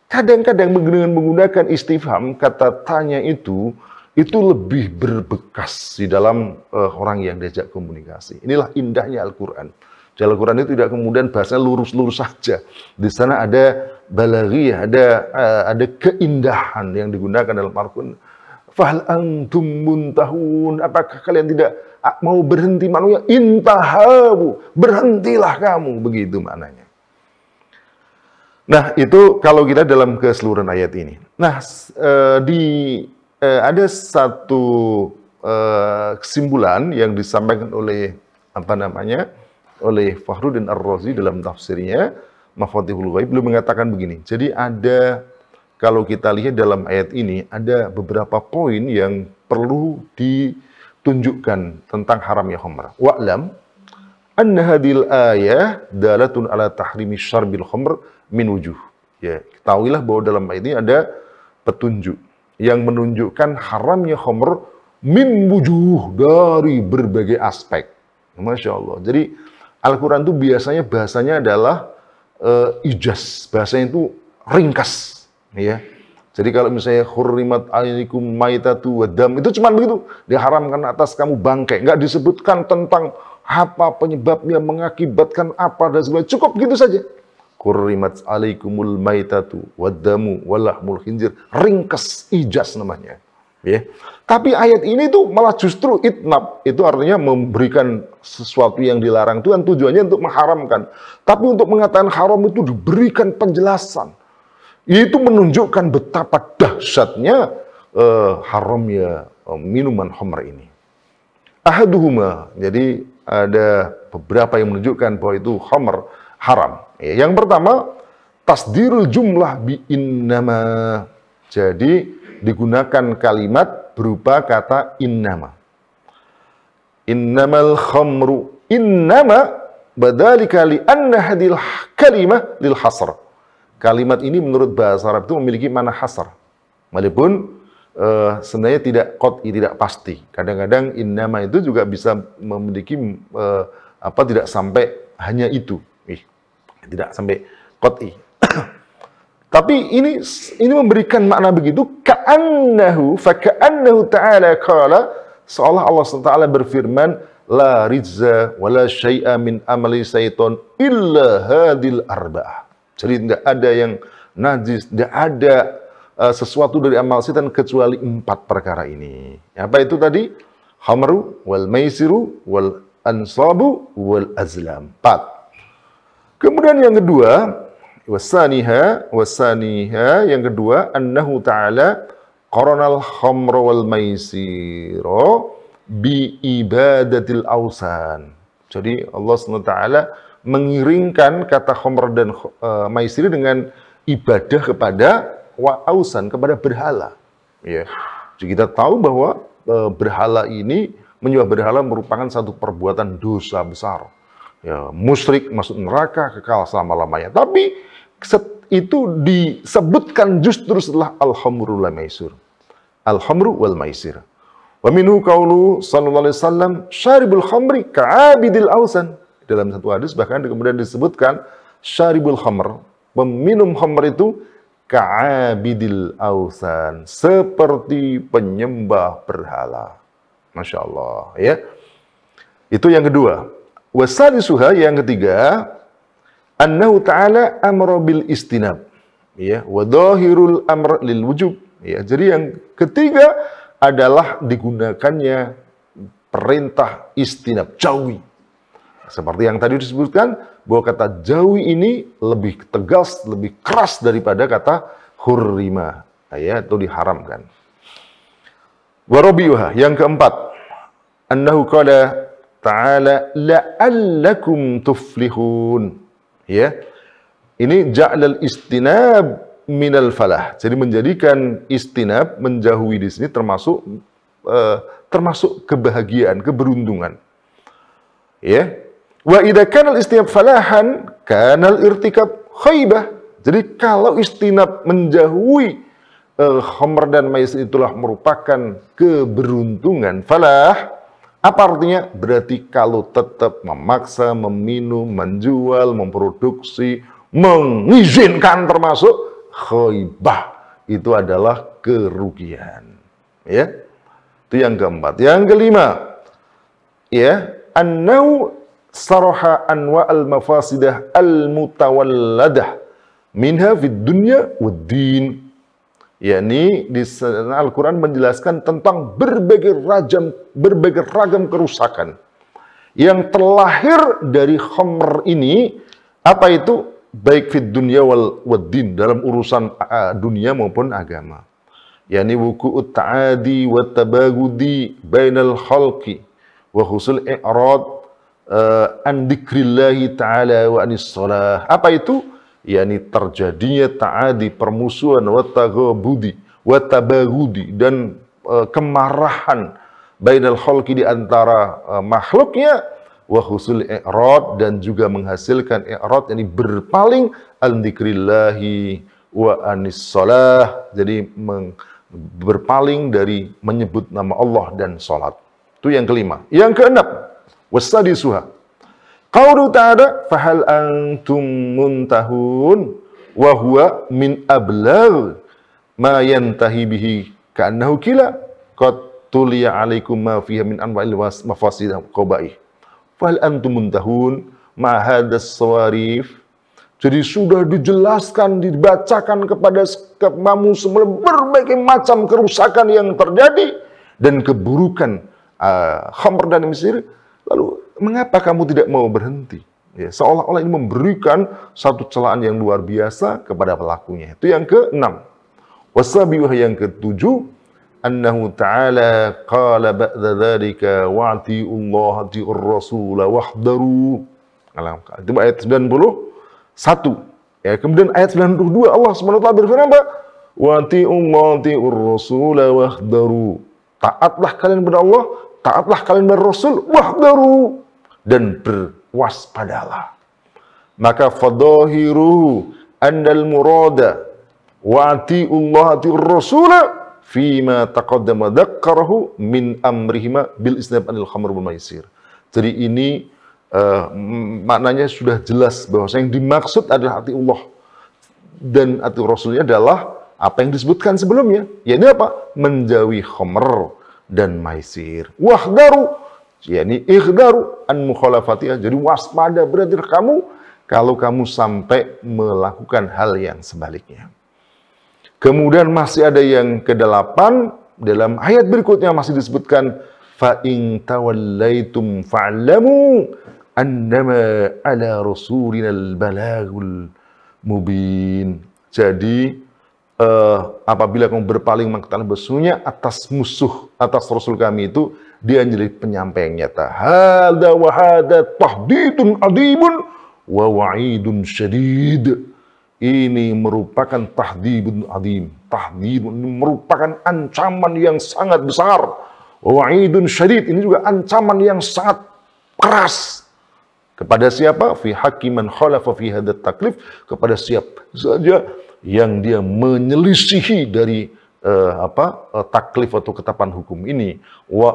Kadang-kadang dengan menggunakan istifham, kata tanya itu lebih berbekas di dalam orang yang diajak komunikasi. Inilah indahnya Al-Quran. Di Al-Quran itu tidak kemudian bahasanya lurus-lurus saja. Di sana ada balaghiyah, ada keindahan yang digunakan dalam Al-Quran. Fahal antum muntahun, apakah kalian tidak mau berhenti? Maknanya intahabu, berhentilah kamu, begitu maknanya. Nah, itu kalau kita dalam keseluruhan ayat ini. Nah, ada satu kesimpulan yang disampaikan oleh oleh Fakhruddin Ar-Razi dalam tafsirnya Mafatihul Ghaib, beliau mengatakan begini. Jadi kalau kita lihat dalam ayat ini ada beberapa poin yang perlu ditunjukkan tentang haramnya khamr. Wa'lam anna hadhil ayah dalatun ala tahrimi syarbil khamr min wujuh. Ya, ketahuilah bahwa dalam ayat ini ada petunjuk yang menunjukkan haramnya khamr min wujuh, dari berbagai aspek. Masya Allah. Jadi Al-Quran itu biasanya bahasanya adalah ijaz, bahasanya itu ringkas. Ya. Jadi kalau misalnya hurrimat alaikum maitatu wadam, itu cuma begitu, diharamkan atas kamu bangkai, nggak disebutkan tentang apa penyebabnya, mengakibatkan apa dan sebagainya, cukup begitu saja. Hurrimat alaikumul maitatu waddamu walahmul khinzir, ringkas, ijaz namanya. Ya. Tapi ayat ini tuh malah justru itnab, itu artinya memberikan sesuatu yang dilarang Tuhan, tujuannya untuk mengharamkan. Tapi untuk mengatakan haram itu diberikan penjelasan. Itu menunjukkan betapa dahsyatnya haramnya minuman khamr ini. Ahaduhuma, jadi ada beberapa yang menunjukkan bahwa itu khamr haram. Yang pertama, tasdirul jumlah bi innama. Jadi digunakan kalimat berupa kata innama. Innamal khamru innama badalika li anna hadil kalimah lil hasr. Kalimat ini menurut bahasa Arab itu memiliki makna hasar. Walaupun sebenarnya tidak qat'i, tidak pasti. Kadang-kadang innama itu juga bisa memiliki tidak sampai hanya itu. Tidak sampai qat'i. Tapi ini memberikan makna begitu, ka'annahu ta'ala qala, seolah Allah SWT berfirman, la rizza wa la syai'a min amali syaiton illa hadil arba'ah. Jadi tidak ada yang najis, tidak ada sesuatu dari amal setan kecuali 4 perkara ini. Apa itu tadi? Khamru wal maisiru wal ansabu wal azlam. 4. Kemudian yang kedua, wasaniha yang kedua, annahu ta'ala qaranal khamra wal maisira bi ibadatil awsan. Jadi Allah SWT mengiringkan kata khamr dan maisir dengan ibadah kepada awsan, kepada berhala. Ya. Jadi kita tahu bahwa berhala ini, menyembah berhala merupakan satu perbuatan dosa besar. Ya, musyrik, masuk neraka, kekal selama-lamanya. Tapi itu disebutkan justru setelah al-khamru wal maisir. Al-khamru wal maisir. Wa minhu qaulu sallallahu alaihi wasallam syaribul khamri ka'abidil awsan. Dalam satu hadis bahkan kemudian disebutkan syaribul khamr, peminum khamr itu ka'abidil awsan, seperti penyembah berhala. Masya Allah, ya. Itu yang kedua. Wasalisuha, yang ketiga, annahu ta'ala amra bil istinab. ya, wa dhahirul amr lil wujub, ya. Jadi yang ketiga adalah digunakannya perintah istinab, jauhi. Seperti yang tadi disebutkan, bahwa kata jauhi ini lebih tegas, lebih keras daripada kata hurrima, ya, itu diharamkan. Warabiuha, yang keempat, annahu qala ta'ala la'allakum tuflihun. Ya. Ini ja'lal istinab minal falah. Jadi menjadikan istinab, menjauhi di sini termasuk kebahagiaan, keberuntungan. Ya. Wa idza kana al-istinab falahan kana al-irtikab khaybah. Jadi kalau istinab menjauhi khamr dan maisir itulah merupakan keberuntungan, falah, apa artinya? Berarti kalau tetap memaksa, meminum, menjual, memproduksi, mengizinkan termasuk khaybah, itu adalah kerugian. Ya. Itu yang keempat. Yang kelima, ya, annau saraha anwa al-mafasidah al-mutawalladah minha fid dunya wad din. Yakni di Al-Quran menjelaskan tentang berbagai ragam kerusakan yang terlahir dari khamr ini. Apa itu? Baik fid dunya wad din, dalam urusan dunia maupun agama. Yakni wuku'ut ta'adi wa tabagudi bainal khalqi wa husul i'rad an dzikrillahi ta'ala wa anis shalah. Apa itu? Yakni terjadinya ta'adi, permusuhan, wa tabagudi, dan kemarahan bainal khalqi, di antara makhluknya, wa husul i'rad, dan juga menghasilkan i'rad, yakni berpaling, an dzikrillahi wa anis shalah, jadi berpaling dari menyebut nama Allah dan salat. Itu yang kelima. Yang keenam, wasadisuha qaulu ta'ala fahal antum muntahun wa huwa min ablagh ma yantahi bihi ka'annahu kila qad tuliya alaikum ma fiha min anwa'il mafasid qabaih fahal antum muntahun ma hadas sawarif. Jadi sudah dijelaskan, dibacakan kepada kamu semua berbagai macam kerusakan yang terjadi dan keburukan khamr dan maisir. Lalu mengapa kamu tidak mau berhenti? Ya, seolah-olah ini memberikan satu celaan yang luar biasa kepada pelakunya. Itu yang keenam. Wasabiuh, yang ketujuh, annahu ta'ala qala ba'da dzalika wa'ti'ullaha wa'ti'ur rasula wahdaru. Itu ayat 91. Ya, kemudian ayat 92 Allah SWT berfirman apa? Wa'ti'ullaha wa'ti'ur rasula wahdaru. Taatlah kalian kepada Allah, taatlah kalian kepada Rasul, wahdaru, dan berwaspadalah. Maka fadahiru andal murada wa'ti'ullaha wa'ti'ur rasula fima taqaddama dzakkarahu min amrihima bil isnab anil khamr wal maisir. Jadi ini maknanya sudah jelas bahwa yang dimaksud adalah hati Allah dan hati Rasulnya adalah apa yang disebutkan sebelumnya, yaitu apa? Menjauhi khamr dan maisir. Wahdaru, yakni ikhdaru an mukhalafatiyah. Jadi waspada, berarti kamu kalau kamu sampai melakukan hal yang sebaliknya. Kemudian masih ada yang ke-8 dalam ayat berikutnya masih disebutkan fa in tawallaitum fa'lamu annama ala rasulinal balagul mubin. Jadi apabila kamu berpaling maka bersungguhnya atas musuh, atas Rasul kami itu dia menjadi penyampai yang nyata. Hada wa hada tahdidun adibun wa wa'idun syadid. Ini merupakan tahdidun adim. Tahdidun ini merupakan ancaman yang sangat besar. Wa wa'idun syadid, ini juga ancaman yang sangat keras. Kepada siapa? Fi hakiman khalafa fi hadat taklif, kepada siapa saja yang dia menyelisihi dari taklif atau ketetapan hukum ini. Wa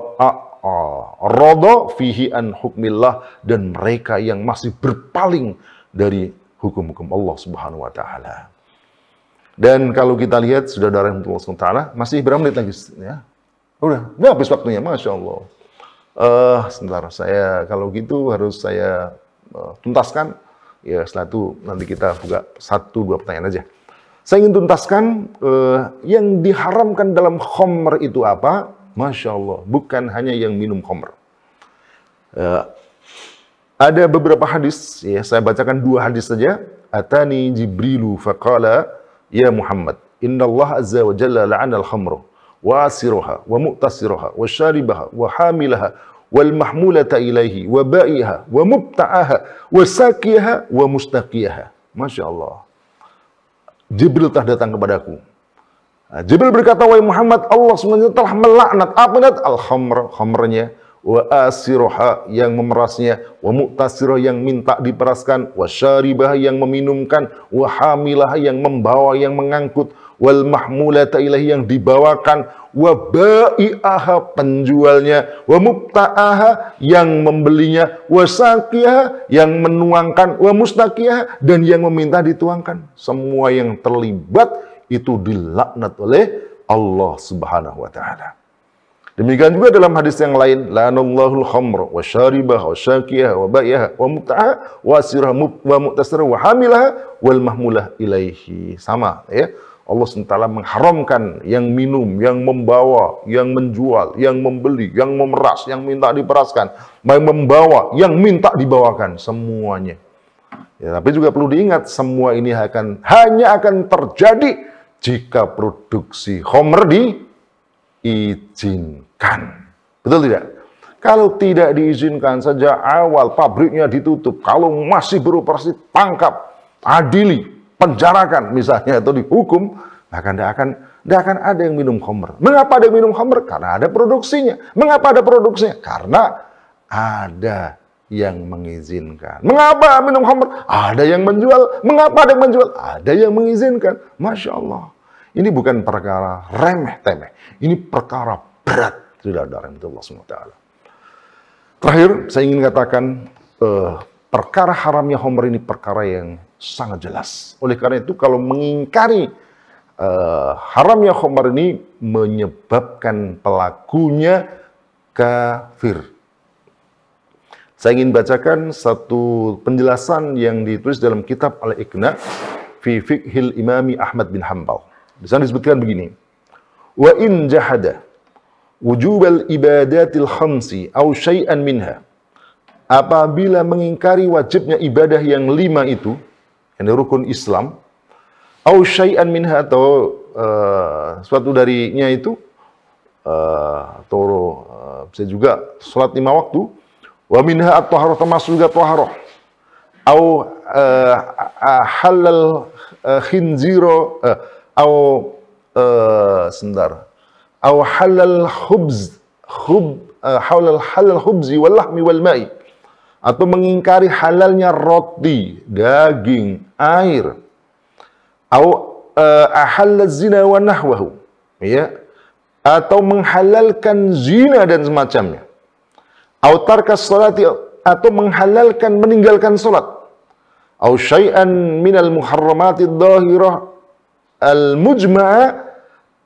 rada fihi an hukmillah, dan mereka yang masih berpaling dari hukum-hukum Allah Subhanahu wa taala. Dan kalau kita lihat sudah dari Allah Subhanahu wa taala, masih berapa menit lagi ya? Udah habis waktunya, Masya Allah. Sebentar, saya kalau gitu harus saya tuntaskan. Ya, setelah itu nanti kita buka 1-2 pertanyaan aja. Saya ingin tuntaskan yang diharamkan dalam khamr itu apa? Masya Allah, bukan hanya yang minum khamr. Ada beberapa hadis, ya, saya bacakan 2 hadis saja. Atani Jibrilu faqala, ya Muhammad, inna Allah azza wa jalla la'ana al-khamra, wa asiraha, wa mu'tasiraha, wa syaribaha, wa hamilaha, wal mahmulata ilaihi, wa ba'iha, wa mubta'aha, wa sakiyaha, wa mustaqiyaha. Masya Allah. Jibril telah datang kepadaku. Jibril berkata, wahai Muhammad, Allah SWT telah melaknat apa itu? Al-khamr, khamrnya, wa asiroha yang memerasnya, wa mu'tasiroh yang minta diperaskan, wa syaribah yang meminumkan, wa hamilah yang membawa, yang mengangkut, wal mahmulata ilahi yang dibawakan, wa ba'i'aha penjualnya, wa mubta'aha yang membelinya, wa saqiyaha yang menuangkan, wa mustaqiyaha dan yang meminta dituangkan. Semua yang terlibat itu dilaknat oleh Allah Subhanahu wa taala. Demikian juga dalam hadis yang lain, la'anallahu al-khamra wa syaribah wa syaqiyaha wa ba'i'aha wa mubta'aha wa asirah wa mu'tasirah wa hamilaha wal mahmulah ilaihi. Sama, ya. Allah SWT mengharamkan yang minum, yang membawa, yang menjual, yang membeli, yang memeras, yang minta diperaskan, yang membawa, yang minta dibawakan, semuanya. Ya, tapi juga perlu diingat, semua ini hanya akan terjadi jika produksi khamr diizinkan. Betul tidak? Kalau tidak diizinkan sejak awal, pabriknya ditutup, kalau masih beroperasi, tangkap, adili, penjarakan misalnya atau dihukum, maka tidak akan ada yang minum khamr. Mengapa ada yang minum khamr? Karena ada produksinya. Mengapa ada produksinya? Karena ada yang mengizinkan. Mengapa minum khamr? Ada yang menjual. Mengapa ada yang menjual? Ada yang mengizinkan. Masya Allah. Ini bukan perkara remeh-temeh. Ini perkara berat. Saudara-saudara Allah SWT. Terakhir, saya ingin katakan, perkara haramnya khamr ini perkara yang sangat jelas. Oleh karena itu, kalau mengingkari haramnya khamr ini menyebabkan pelakunya kafir. Saya ingin bacakan satu penjelasan yang ditulis dalam kitab Al-Iqna fi Fiqhil Imami Ahmad bin Hanbal. Di sana disebutkan begini. Wa in jahada wujubal ibadatil khamsi aw syai'an minha. Apabila mengingkari wajibnya ibadah yang 5 itu, yang rukun Islam, au syai'an minha atau suatu darinya itu, atau bisa juga salat 5 waktu, wa minha at-taharah termasuk juga taharah, au halal khinziro, au sebentar, au halal khubz, halal khubzi wal lahmi wal ma'i, atau mengingkari halalnya roti, daging, air, atau ahalla zina wa nahwahu, ya, atau menghalalkan zina dan semacamnya, atau tarkas salati, atau menghalalkan meninggalkan salat, atau syai'an minal muharramati dhahirah al mujma'a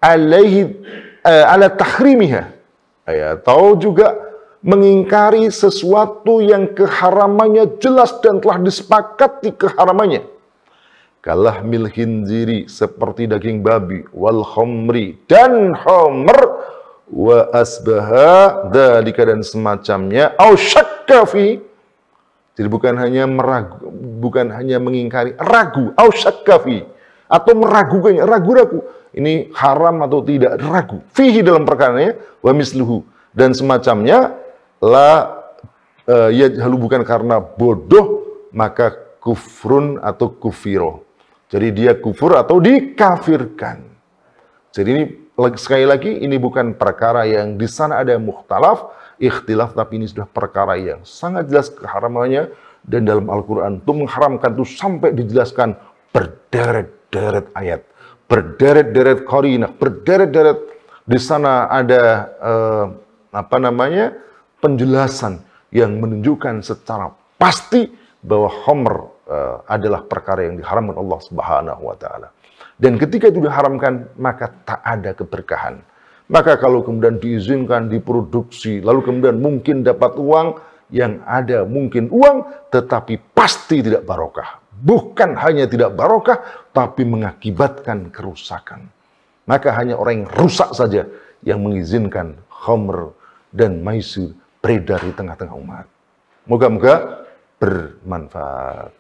alaihi ala tahrimiha, ya, atau juga mengingkari sesuatu yang keharamannya jelas dan telah disepakati keharamannya. Kalahmil khinziri, seperti daging babi, wal khamri, dan khamr, wa asbaha dzalika, dan semacamnya, au syakka fi. Jadi bukan hanya mengingkari, ragu, au syakka fi, atau meragukannya, ragu-ragu. Ini haram atau tidak, ragu. Fihi dalam perkaranya, wa misluhu, dan semacamnya, yajhalu, bukan karena bodoh, maka kufrun atau kufiro. Jadi dia kufur atau dikafirkan. Jadi ini sekali lagi, ini bukan perkara yang di sana ada mukhtalaf, ikhtilaf, tapi ini sudah perkara yang sangat jelas keharamannya, dan dalam Al-Quran itu mengharamkan itu sampai dijelaskan berderet-deret ayat, berderet-deret qarinah, berderet-deret. Di sana ada penjelasan yang menunjukkan secara pasti bahwa khamr adalah perkara yang diharamkan Allah Subhanahu wa taala. Dan ketika itu diharamkan, maka tak ada keberkahan. Maka kalau kemudian diizinkan diproduksi, lalu kemudian mungkin dapat uang, yang ada mungkin uang, tetapi pasti tidak barokah. Bukan hanya tidak barokah, tapi mengakibatkan kerusakan. Maka hanya orang yang rusak saja yang mengizinkan khamr dan maisir beredar di tengah-tengah umat. Moga-moga bermanfaat.